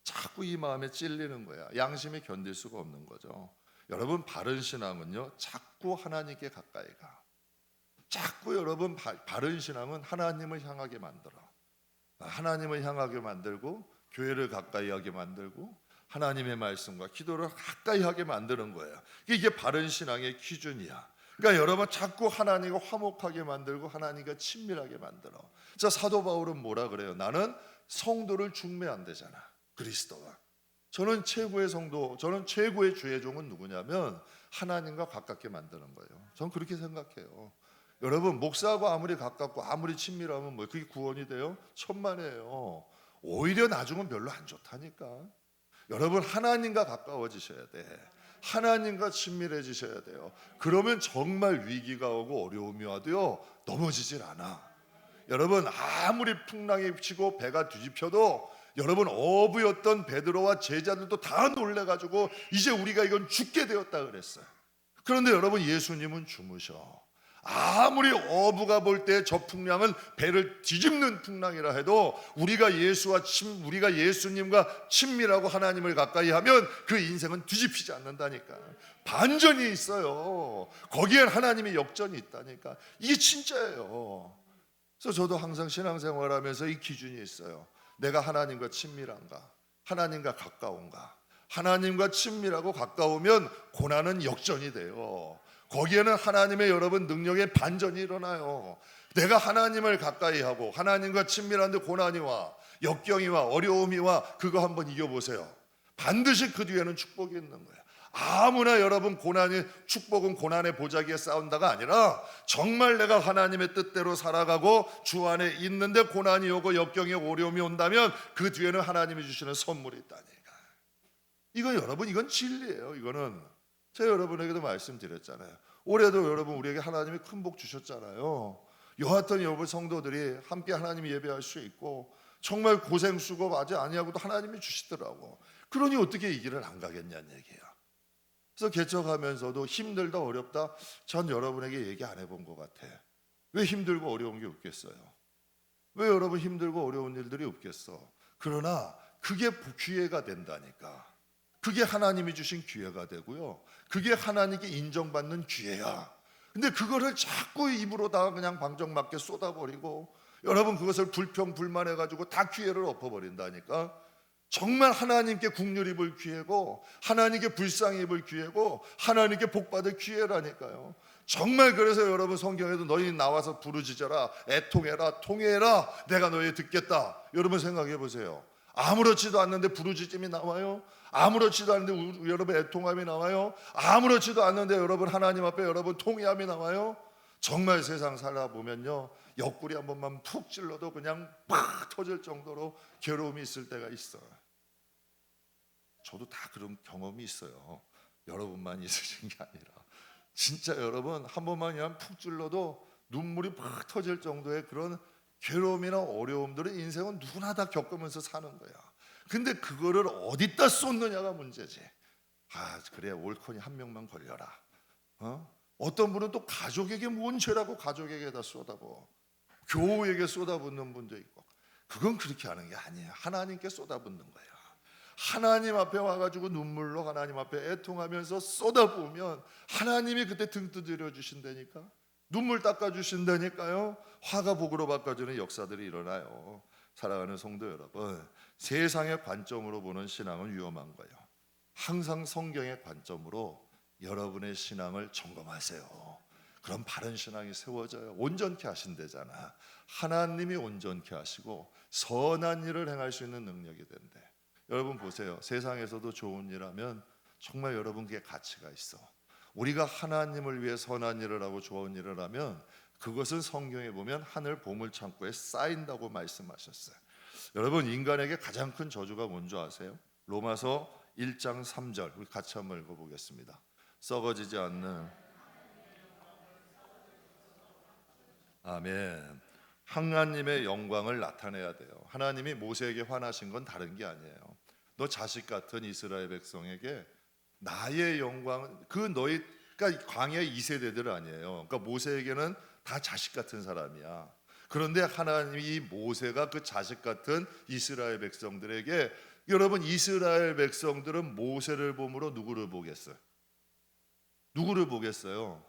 자꾸 이 마음에 찔리는 거야. 양심이 견딜 수가 없는 거죠. 여러분, 바른 신앙은요, 자꾸 하나님께 가까이 가. 자꾸 여러분, 바른 신앙은 하나님을 향하게 만들어. 하나님을 향하게 만들고 교회를 가까이 하게 만들고 하나님의 말씀과 기도를 가까이 하게 만드는 거예요. 이게 바른 신앙의 기준이야. 그러니까 여러분, 자꾸 하나님과 화목하게 만들고 하나님과 친밀하게 만들어. 자, 사도 바울은 뭐라 그래요? 나는 성도를 중매한대잖아. 그리스도가. 저는 최고의 성도, 저는 최고의 주의 종은 누구냐면 하나님과 가깝게 만드는 거예요. 저는 그렇게 생각해요. 여러분, 목사하고 아무리 가깝고 아무리 친밀하면 뭐 그게 구원이 돼요? 천만에요. 오히려 나중은 별로 안 좋다니까. 여러분, 하나님과 가까워지셔야 돼. 하나님과 친밀해지셔야 돼요. 그러면 정말 위기가 오고 어려움이 와도요, 넘어지질 않아. 여러분, 아무리 풍랑이 치고 배가 뒤집혀도 여러분, 어부였던 베드로와 제자들도 다 놀래가지고 이제 우리가 이건 죽게 되었다 그랬어요. 그런데 여러분, 예수님은 주무셔. 아무리 어부가 볼 때 저 풍랑은 배를 뒤집는 풍랑이라 해도 우리가 예수님과 친밀하고 하나님을 가까이 하면 그 인생은 뒤집히지 않는다니까. 반전이 있어요. 거기엔 하나님의 역전이 있다니까. 이게 진짜예요. 그래서 저도 항상 신앙생활하면서 이 기준이 있어요. 내가 하나님과 친밀한가? 하나님과 가까운가? 하나님과 친밀하고 가까우면 고난은 역전이 돼요. 거기에는 하나님의 여러분 능력의 반전이 일어나요. 내가 하나님을 가까이 하고 하나님과 친밀한데 고난이 와, 역경이 와, 어려움이 와, 그거 한번 이겨보세요. 반드시 그 뒤에는 축복이 있는 거예요. 아무나 여러분, 축복은 고난의 보자기에 싸운다가 아니라 정말 내가 하나님의 뜻대로 살아가고 주 안에 있는데 고난이 오고 역경이 오고 어려움이 온다면 그 뒤에는 하나님이 주시는 선물이 있다니까. 이거 여러분, 이건 진리예요. 이거는 제가 여러분에게도 말씀드렸잖아요. 올해도 여러분, 우리에게 하나님이 큰 복 주셨잖아요. 여하튼 여러분 성도들이 함께 하나님 예배할 수 있고 정말 고생 수고 아직 아니하고도 하나님이 주시더라고. 그러니 어떻게 이 길을 안 가겠냐는 얘기야. 그래서 개척하면서도 힘들다 어렵다 전 여러분에게 얘기 안 해본 것 같아. 왜 힘들고 어려운 게 없겠어요? 왜 여러분 힘들고 어려운 일들이 없겠어? 그러나 그게 기회가 된다니까. 그게 하나님이 주신 기회가 되고요, 그게 하나님께 인정받는 기회야. 근데 그거를 자꾸 입으로다가 그냥 방정맞게 쏟아버리고 여러분, 그것을 불평불만해가지고 다 기회를 엎어버린다니까. 정말 하나님께 국률 입을 기회고 하나님께 불쌍히 입을 기회고 하나님께 복받을 기회라니까요. 정말 그래서 여러분, 성경에도 너희 나와서 부르짖어라, 애통해라, 통회해라, 내가 너희 듣겠다. 여러분 생각해 보세요. 아무렇지도 않는데 부르짖음이 나와요? 아무렇지도 않는데 여러분 애통함이 나와요? 아무렇지도 않는데 여러분 하나님 앞에 여러분 통회함이 나와요? 정말 세상 살아보면요, 옆구리 한 번만 푹 찔러도 그냥 팍 터질 정도로 괴로움이 있을 때가 있어요. 저도 다 그런 경험이 있어요. 여러분만 있으신 게 아니라 진짜 여러분 한 번만 그냥 푹 찔러도 눈물이 팍 터질 정도의 그런 괴로움이나 어려움들을 인생은 누구나 다 겪으면서 사는 거야. 근데 그거를 어디다 쏟느냐가 문제지. 그래 올코니 한 명만 걸려라. 어떤 분은 또 가족에게 뭔 죄라고 가족에게다 쏟아부어, 교우에게 쏟아붓는 분도 있고. 그건 그렇게 하는 게 아니에요. 하나님께 쏟아붓는 거예요. 하나님 앞에 와가지고 눈물로 하나님 앞에 애통하면서 쏟아부으면 하나님이 그때 등 두드려 주신다니까. 눈물 닦아 주신다니까요. 화가 복으로 바꿔주는 역사들이 일어나요. 사랑하는 성도 여러분, 세상의 관점으로 보는 신앙은 위험한 거예요. 항상 성경의 관점으로 여러분의 신앙을 점검하세요. 그럼 바른 신앙이 세워져요. 온전케 하신대잖아. 하나님이 온전케 하시고 선한 일을 행할 수 있는 능력이 된대. 여러분 보세요. 세상에서도 좋은 일 하면 정말 여러분 그게 가치가 있어. 우리가 하나님을 위해 선한 일을 하고 좋은 일을 하면 그것은 성경에 보면 하늘 보물 창고에 쌓인다고 말씀하셨어요. 여러분 인간에게 가장 큰 저주가 뭔지 아세요? 로마서 1장 3절 우리 같이 한번 읽어보겠습니다. 썩어지지 않는, 아멘. 하나님의 영광을 나타내야 돼요. 하나님이 모세에게 화나신 건 다른 게 아니에요. 너 자식 같은 이스라엘 백성에게 나의 영광, 그러니까 광야 2세대들 아니에요. 그러니까 모세에게는 다 자식 같은 사람이야. 그런데 하나님이 이 모세가 그 자식 같은 이스라엘 백성들에게, 여러분 이스라엘 백성들은 모세를 보므로 누구를 보겠어요? 누구를 보겠어요?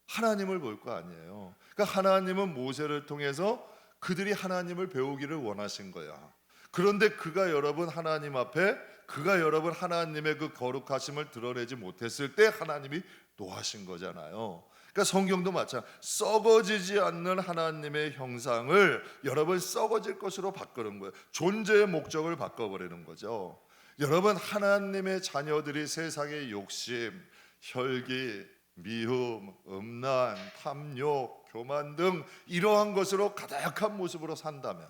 하나님을 볼 거 아니에요. 그러니까 하나님은 모세를 통해서 그들이 하나님을 배우기를 원하신 거야. 그런데 그가 여러분 하나님 앞에, 그가 여러분 하나님의 그 거룩하심을 드러내지 못했을 때 하나님이 노하신 거잖아요. 그러니까 성경도 마찬가지. 썩어지지 않는 하나님의 형상을 여러분 썩어질 것으로 바꾸는 거예요. 존재의 목적을 바꿔버리는 거죠. 여러분 하나님의 자녀들이 세상의 욕심, 혈기, 미움, 음란, 탐욕, 교만 등 이러한 것으로 가득한 모습으로 산다면,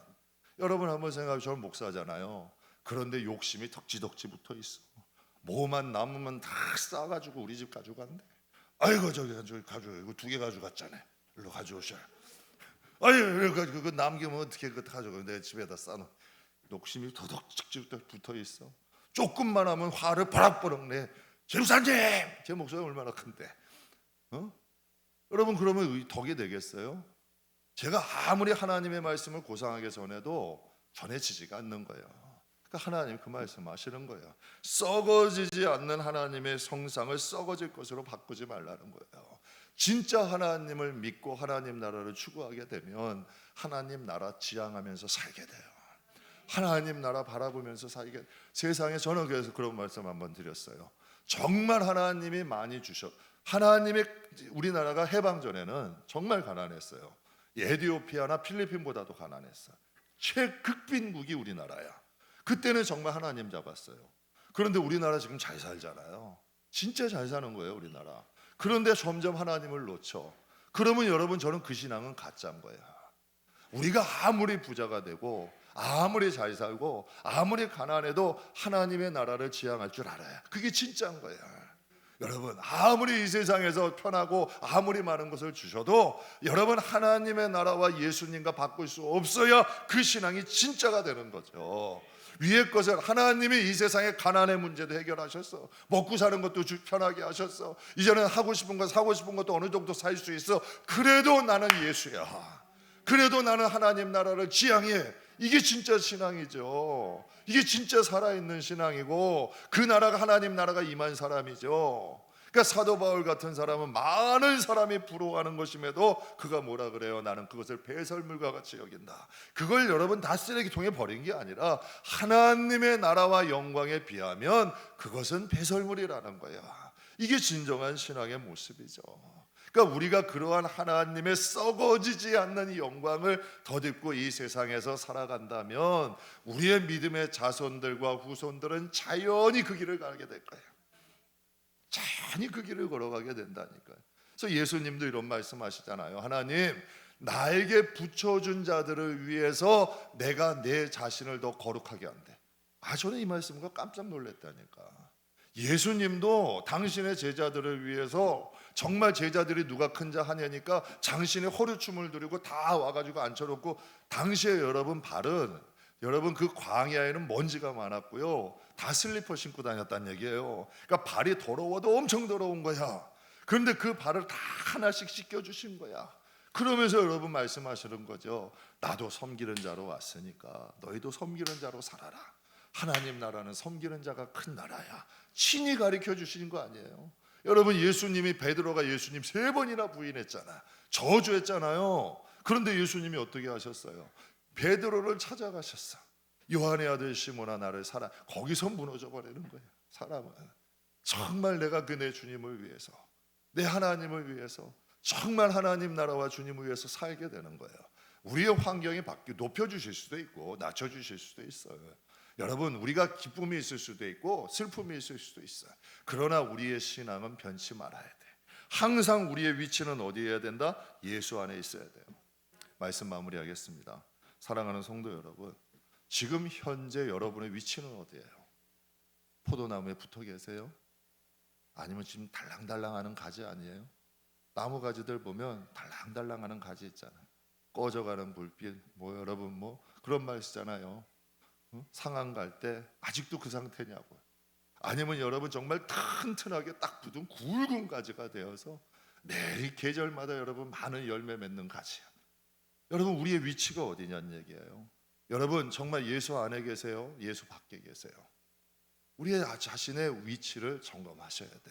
여러분 한번 생각해, 저는 목사잖아요. 그런데 욕심이 덕지덕지 붙어 있어. 뭐만 남으면 다 싸가지고 우리 집 가져간대. 아이고 저기 가져요. 이거 2개 가져갔잖아. 일로 가져오셔. 아이고 그거 남기면 어떻게 그거 가져가? 내 집에다 싸놓. 욕심이 덕지덕지 붙어 있어. 조금만 하면 화를 버럭버럭 내. 집사님, 제 목소리 얼마나 큰데? 여러분 그러면 덕이 되겠어요? 제가 아무리 하나님의 말씀을 고상하게 전해도 전해지지가 않는 거예요. 그러니까 하나님 그 말씀하시는 거예요. 썩어지지 않는 하나님의 성상을 썩어질 것으로 바꾸지 말라는 거예요. 진짜 하나님을 믿고 하나님 나라를 추구하게 되면 하나님 나라 지향하면서 살게 돼요. 하나님 나라 바라보면서 살게. 세상에 저는 그래서 그런 말씀 한번 드렸어요. 정말 하나님이 많이 하나님의, 우리나라가 해방 전에는 정말 가난했어요. 에티오피아나 필리핀보다도 가난했어요. 최극빈국이 우리나라야. 그때는 정말 하나님 잡았어요. 그런데 우리나라 지금 잘 살잖아요. 진짜 잘 사는 거예요 우리나라. 그런데 점점 하나님을 놓쳐. 그러면 여러분 저는 그 신앙은 가짜인 거야. 우리가 아무리 부자가 되고 아무리 잘 살고 아무리 가난해도 하나님의 나라를 지향할 줄 알아야 그게 진짜인 거야. 여러분 아무리 이 세상에서 편하고 아무리 많은 것을 주셔도 여러분 하나님의 나라와 예수님과 바꿀 수 없어야 그 신앙이 진짜가 되는 거죠. 위의 것을, 하나님이 이 세상의 가난의 문제도 해결하셨어. 먹고 사는 것도 편하게 하셨어. 이제는 하고 싶은 거 사고 싶은 것도 어느 정도 살 수 있어. 그래도 나는 예수야. 그래도 나는 하나님 나라를 지향해. 이게 진짜 신앙이죠. 이게 진짜 살아있는 신앙이고 그 나라가 하나님 나라가 임한 사람이죠. 그러니까 사도 바울 같은 사람은 많은 사람이 부러워하는 것임에도 그가 뭐라 그래요? 나는 그것을 배설물과 같이 여긴다. 그걸 여러분 다 쓰레기통에 버린 게 아니라 하나님의 나라와 영광에 비하면 그것은 배설물이라는 거야. 이게 진정한 신앙의 모습이죠. 그러니까 우리가 그러한 하나님의 썩어지지 않는 이 영광을 덧입고 이 세상에서 살아간다면 우리의 믿음의 자손들과 후손들은 자연히 그 길을 가게 될 거예요. 자연히 그 길을 걸어가게 된다니까요. 그래서 예수님도 이런 말씀하시잖아요. 하나님, 나에게 붙여준 자들을 위해서 내가 내 자신을 더 거룩하게 한대. 저는 이 말씀과 깜짝 놀랐다니까. 예수님도 당신의 제자들을 위해서 정말 제자들이 누가 큰 자 하냐니까 장신의 허루춤을 들이고 다 와가지고 앉혀놓고, 당시에 여러분 발은, 여러분 그 광야에는 먼지가 많았고요, 다 슬리퍼 신고 다녔다는 얘기예요. 그러니까 발이 더러워도 엄청 더러운 거야. 그런데 그 발을 다 하나씩 씻겨주신 거야. 그러면서 여러분 말씀하시는 거죠. 나도 섬기는 자로 왔으니까 너희도 섬기는 자로 살아라. 하나님 나라는 섬기는 자가 큰 나라야. 친히 가르쳐 주신 거 아니에요? 여러분, 예수님이, 베드로가 예수님 3번이나 부인했잖아. 저주했잖아요. 그런데 예수님이 어떻게 하셨어요? 베드로를 찾아가셨어. 요한의 아들 시몬아, 나를 사랑. 거기서 무너져 버리는 거예요. 사람은 정말 내가 그 내 주님을 위해서, 내 하나님을 위해서, 정말 하나님 나라와 주님을 위해서 살게 되는 거예요. 우리의 환경이 높여주실 수도 있고 낮춰주실 수도 있어요. 여러분, 우리가 기쁨이 있을 수도 있고 슬픔이 있을 수도 있어요. 그러나 우리의 신앙은 변치 말아야 돼. 항상 우리의 위치는 어디에 해야 된다? 예수 안에 있어야 돼요. 말씀 마무리하겠습니다. 사랑하는 성도 여러분, 지금 현재 여러분의 위치는 어디예요? 포도나무에 붙어 계세요? 아니면 지금 달랑달랑하는 가지 아니에요? 나무 가지들 보면 달랑달랑하는 가지 있잖아요. 꺼져가는 불빛, 여러분 그런 말 쓰잖아요. 상한 갈 때 아직도 그 상태냐고. 아니면 여러분 정말 튼튼하게 딱 붙은 굵은 가지가 되어서 매일 계절마다 여러분 많은 열매 맺는 가지야. 여러분, 우리의 위치가 어디냐는 얘기예요. 여러분, 정말 예수 안에 계세요? 예수 밖에 계세요? 우리의 자신의 위치를 점검하셔야 돼.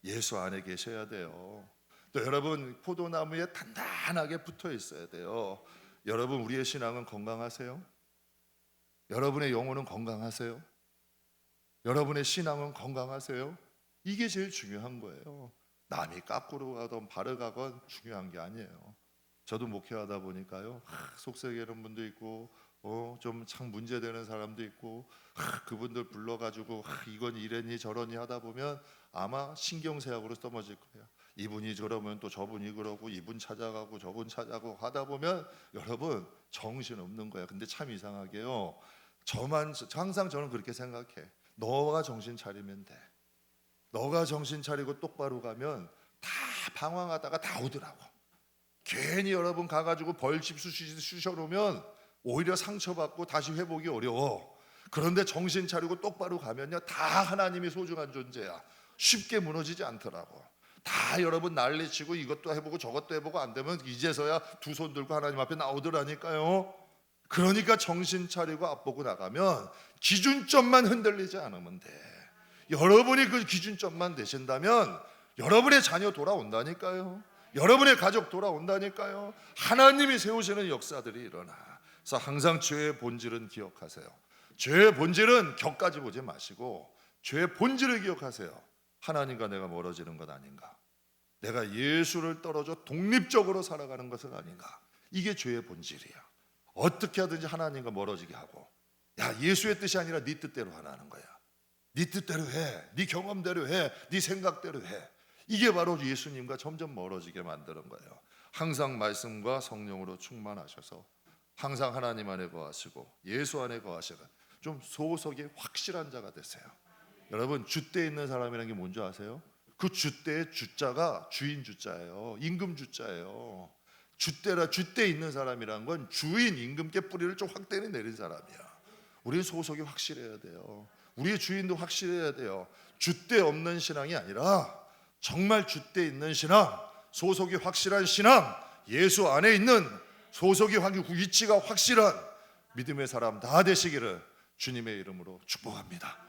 예수 안에 계셔야 돼요. 또 여러분, 포도나무에 단단하게 붙어 있어야 돼요. 여러분, 우리의 신앙은 건강하세요? 여러분의 영혼은 건강하세요? 여러분의 신앙은 건강하세요? 이게 제일 중요한 거예요. 남이 까꾸로 가건 바르 가건 중요한 게 아니에요. 저도 목회하다 보니까요, 속썩이는 분도 있고 좀 참 문제되는 사람도 있고, 그분들 불러가지고 이건 이랬니 저러니 하다 보면 아마 신경쇠약으로 넘어질 거예요. 이분이 저러면 또 저분이 그러고, 이분 찾아가고 저분 찾아가고 하다 보면 여러분 정신없는 거야. 근데 참 이상하게요, 항상 저는 그렇게 생각해. 너가 정신 차리면 돼. 너가 정신 차리고 똑바로 가면 다 방황하다가 다 오더라고. 괜히 여러분 가가지고 벌집 쑤셔놓으면 오히려 상처받고 다시 회복이 어려워. 그런데 정신 차리고 똑바로 가면요, 다 하나님이 소중한 존재야. 쉽게 무너지지 않더라고. 다 여러분 난리치고 이것도 해보고 저것도 해보고 안 되면 이제서야 두 손 들고 하나님 앞에 나오더라니까요. 그러니까 정신 차리고 앞보고 나가면 기준점만 흔들리지 않으면 돼. 여러분이 그 기준점만 되신다면 여러분의 자녀 돌아온다니까요. 여러분의 가족 돌아온다니까요. 하나님이 세우시는 역사들이 일어나. 그래서 항상 죄의 본질은 기억하세요. 죄의 본질은 격까지 보지 마시고 죄의 본질을 기억하세요. 하나님과 내가 멀어지는 것 아닌가? 내가 예수를 떨어져 독립적으로 살아가는 것은 아닌가? 이게 죄의 본질이야. 어떻게 하든지 하나님과 멀어지게 하고, 야, 예수의 뜻이 아니라 네 뜻대로 하라는 거야. 네 뜻대로 해, 네 경험대로 해, 네 생각대로 해. 이게 바로 예수님과 점점 멀어지게 만드는 거예요. 항상 말씀과 성령으로 충만하셔서 항상 하나님 안에 거하시고 예수 안에 거하시는 좀 소속이 확실한 자가 되세요. 여러분, 줏대 있는 사람이라는 게 뭔지 아세요? 그 줏대의 줏자가 주인 줏자예요. 임금 줏자예요. 줏대 있는 사람이란 건 주인 임금께 뿌리를 좀 확대히 내린 사람이야. 우리의 소속이 확실해야 돼요. 우리의 주인도 확실해야 돼요. 줏대 없는 신앙이 아니라 정말 줏대 있는 신앙, 소속이 확실한 신앙, 예수 안에 있는 소속이 위치가 확실한 믿음의 사람 다 되시기를 주님의 이름으로 축복합니다.